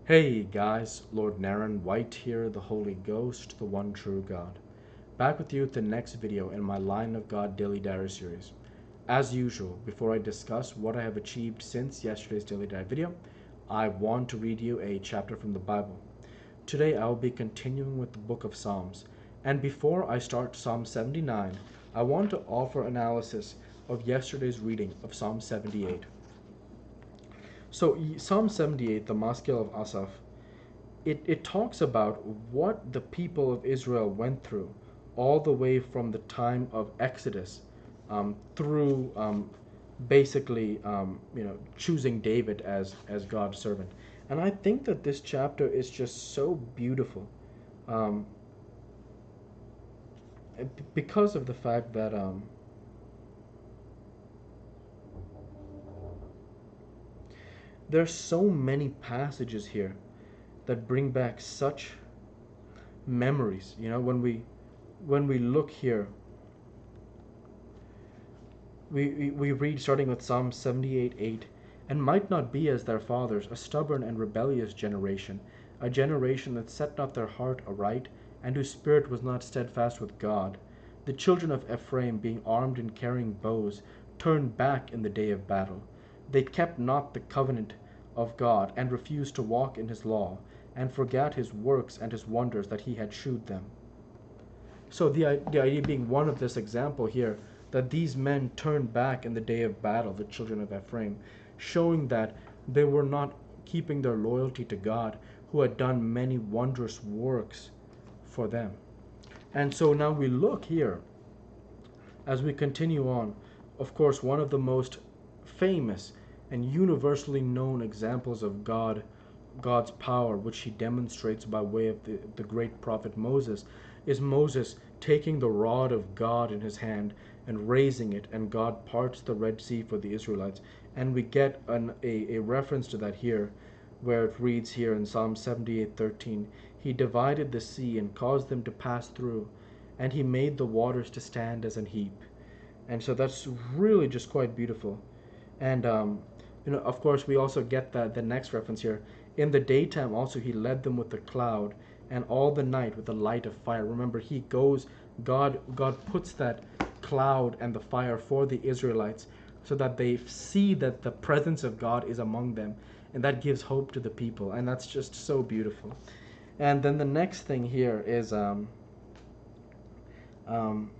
Hey guys, Lord Naren, White here, the Holy Ghost, the one true God. Back with you with the next video in my Line of God Daily Diary series. As usual, before I discuss what I have achieved since yesterday's Daily Diary video, I want to read you a chapter from the Bible. Today I will be continuing with the book of Psalms, and before I start Psalm 79, I want to offer analysis of yesterday's reading of Psalm 78. So Psalm 78, the Maskil of Asaph, it talks about what the people of Israel went through all the way from the time of Exodus through basically choosing David as God's servant. And I think that this chapter is just so beautiful um, because of the fact that there's so many passages here that bring back such memories. When we look here, we read starting with Psalm 78:8, and might not be as their fathers, a stubborn and rebellious generation, a generation that set not their heart aright, and whose spirit was not steadfast with God. The children of Ephraim, being armed and carrying bows, turned back in the day of battle. They kept not the covenant of God, and refused to walk in his law, and forgat his works and his wonders that he had shewed them. So the idea being one of this example here, that these men turned back in the day of battle, the children of Ephraim, showing that they were not keeping their loyalty to God, who had done many wondrous works for them. And so now we look here, as we continue on, of course, one of the most famous and universally known examples of God's power, which he demonstrates by way of the great prophet Moses, is Moses taking the rod of God in his hand and raising it, and God parts the Red Sea for the Israelites. And we get a reference to that here, where it reads here in Psalm 78:13, he divided the sea and caused them to pass through, and he made the waters to stand as an heap. And so that's really just quite beautiful. And of course, we also get that the next reference here. In the daytime also he led them with the cloud, and all the night with the light of fire. Remember, God puts that cloud and the fire for the Israelites so that they see that the presence of God is among them, and that gives hope to the people, and that's just so beautiful. And then the next thing here is um, um,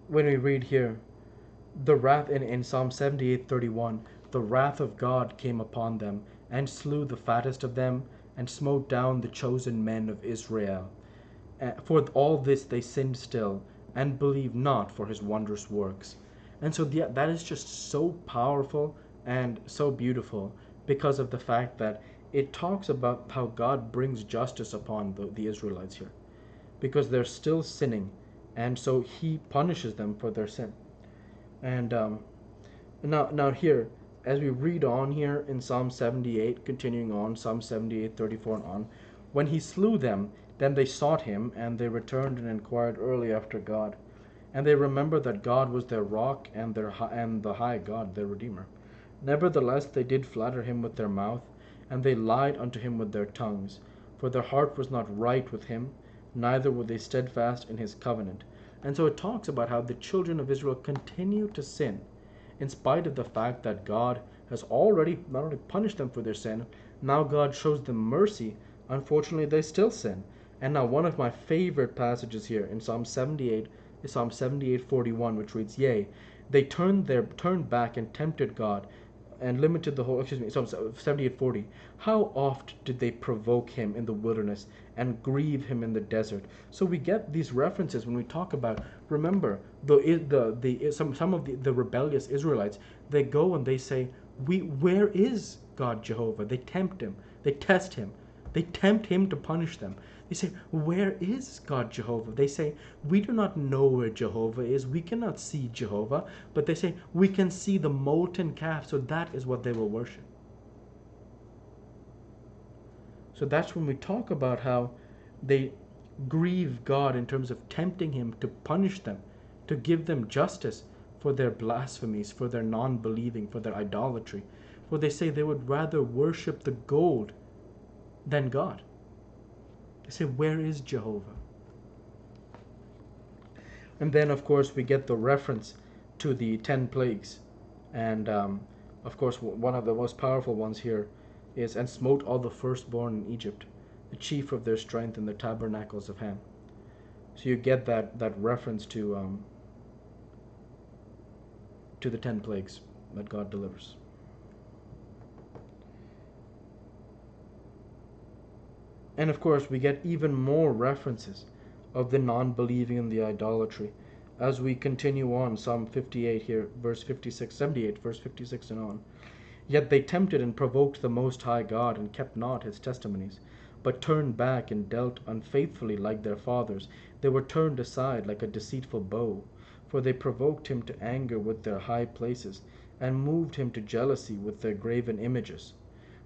when we read here, the wrath in Psalm 78:31, the wrath of God came upon them, and slew the fattest of them, and smote down the chosen men of Israel. For all this they sinned still, and believed not for his wondrous works. And so that is just so powerful and so beautiful, because of the fact that it talks about how God brings justice upon the Israelites here, because they're still sinning, and so he punishes them for their sin. And now here, as we read on here in Psalm 78, continuing on, Psalm 78:34 and on, when he slew them, then they sought him, and they returned and inquired early after God. And they remembered that God was their rock, and the high God, their Redeemer. Nevertheless, they did flatter him with their mouth, and they lied unto him with their tongues. For their heart was not right with him, neither were they steadfast in his covenant. And so it talks about how the children of Israel continue to sin, in spite of the fact that God has already not only punished them for their sin, now God shows them mercy. Unfortunately, they still sin. And now one of my favorite passages here in Psalm 78 is Psalm 78:41, which reads, Yea, they turned back and tempted God, and limited the whole, Psalm 78:40. How oft did they provoke him in the wilderness and grieve him in the desert? So we get these references when we talk about, remember, some of the rebellious Israelites, they go and they say, where is God Jehovah? They tempt him, they test him, they tempt him to punish them. They say, where is God Jehovah? They say, we do not know where Jehovah is. We cannot see Jehovah. But they say, we can see the molten calf. So that is what they will worship. So that's when we talk about how they grieve God in terms of tempting him to punish them, to give them justice for their blasphemies, for their non believing, for their idolatry. For they say they would rather worship the gold than God. They say, where is Jehovah? And then, of course, we get the reference to the 10 plagues. And, of course, one of the most powerful ones here is, and smote all the firstborn in Egypt, the chief of their strength in the tabernacles of Ham. So you get that reference to the 10 plagues that God delivers. And of course, we get even more references of the non-believing and the idolatry as we continue on. Psalm 58 here, verse 56, 78, verse 56 and on. Yet they tempted and provoked the Most High God, and kept not his testimonies, but turned back and dealt unfaithfully like their fathers. They were turned aside like a deceitful bow, for they provoked him to anger with their high places, and moved him to jealousy with their graven images.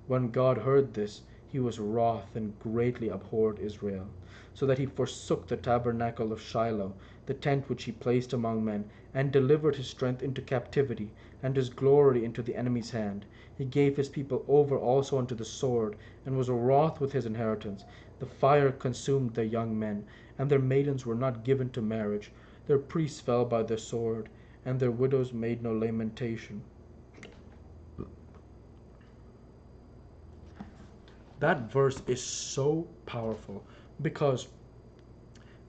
When God heard this, he was wroth, and greatly abhorred Israel, so that he forsook the tabernacle of Shiloh, the tent which he placed among men, and delivered his strength into captivity, and his glory into the enemy's hand. He gave his people over also unto the sword, and was wroth with his inheritance. The fire consumed their young men, and their maidens were not given to marriage. Their priests fell by the sword, and their widows made no lamentation. That verse is so powerful because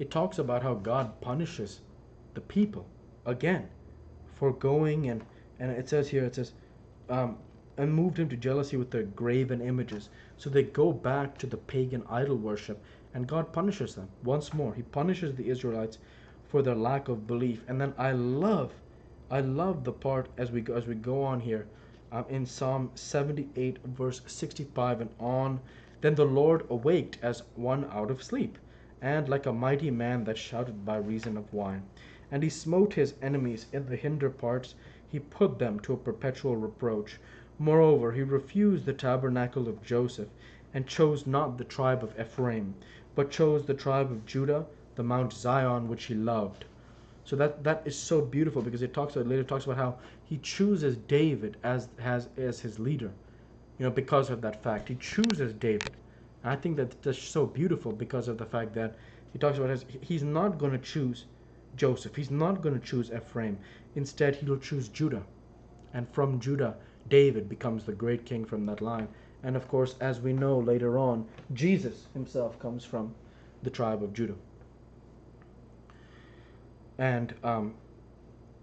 it talks about how God punishes the people again for going and it says here, it says, and moved him to jealousy with their graven images. So they go back to the pagan idol worship, and God punishes them once more. He punishes the Israelites for their lack of belief. And then I love the part as we go on here. In Psalm 78, verse 65 and on. Then the Lord awaked as one out of sleep, and like a mighty man that shouted by reason of wine. And he smote his enemies in the hinder parts, he put them to a perpetual reproach. Moreover, he refused the tabernacle of Joseph, and chose not the tribe of Ephraim, but chose the tribe of Judah, the Mount Zion which he loved. So that is so beautiful because it later talks about how he chooses David as his leader, because of that fact. He chooses David. And I think that's so beautiful because of the fact that he talks about he's not going to choose Joseph. He's not going to choose Ephraim. Instead, he'll choose Judah. And from Judah, David becomes the great king from that line. And of course, as we know later on, Jesus himself comes from the tribe of Judah. And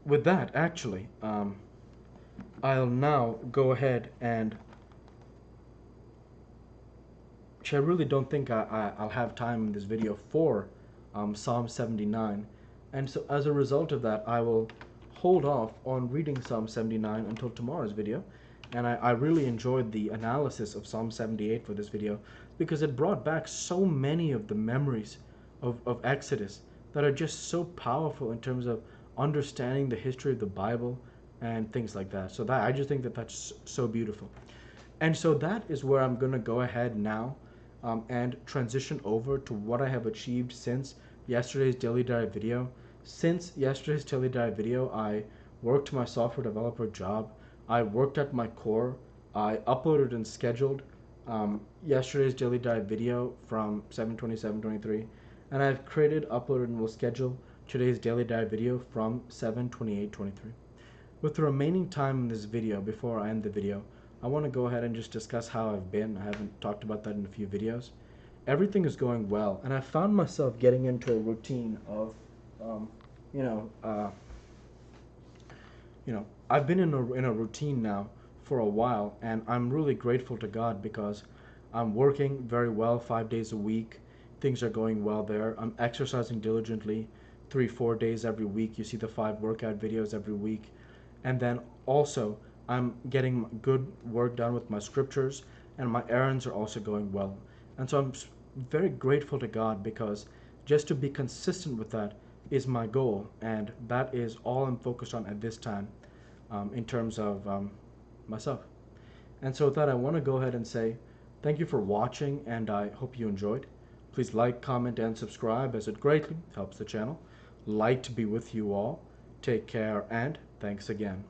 with that, actually, I'll now go ahead and I really don't think I'll have time in this video for Psalm 79. And so as a result of that, I will hold off on reading Psalm 79 until tomorrow's video. And I really enjoyed the analysis of Psalm 78 for this video because it brought back so many of the memories of Exodus that are just so powerful in terms of understanding the history of the Bible and things like that. So I just think that's so beautiful. And so that is where I'm going to go ahead now and transition over to what I have achieved since yesterday's Daily Dive video. Since yesterday's Daily Dive video, I worked my software developer job. I worked at my core. I uploaded and scheduled yesterday's Daily Dive video from 7/27/23. And I've created, uploaded, and will schedule today's Daily Dive video from 7/28/23. With the remaining time in this video, before I end the video, I want to go ahead and just discuss how I've been. I haven't talked about that in a few videos. Everything is going well, and I found myself getting into a routine of, I've been in a routine now for a while, and I'm really grateful to God because I'm working very well 5 days a week. Things are going well there. I'm exercising diligently 3-4 days every week. You see the 5 workout videos every week. And then also I'm getting good work done with my scriptures, and my errands are also going well. And so I'm very grateful to God because just to be consistent with that is my goal, and that is all I'm focused on at this time in terms of myself. And so with that, I want to go ahead and say Thank you for watching, and I hope you enjoyed. Please like, comment, and subscribe as it greatly helps the channel. Light be with you all. Take care, and thanks again.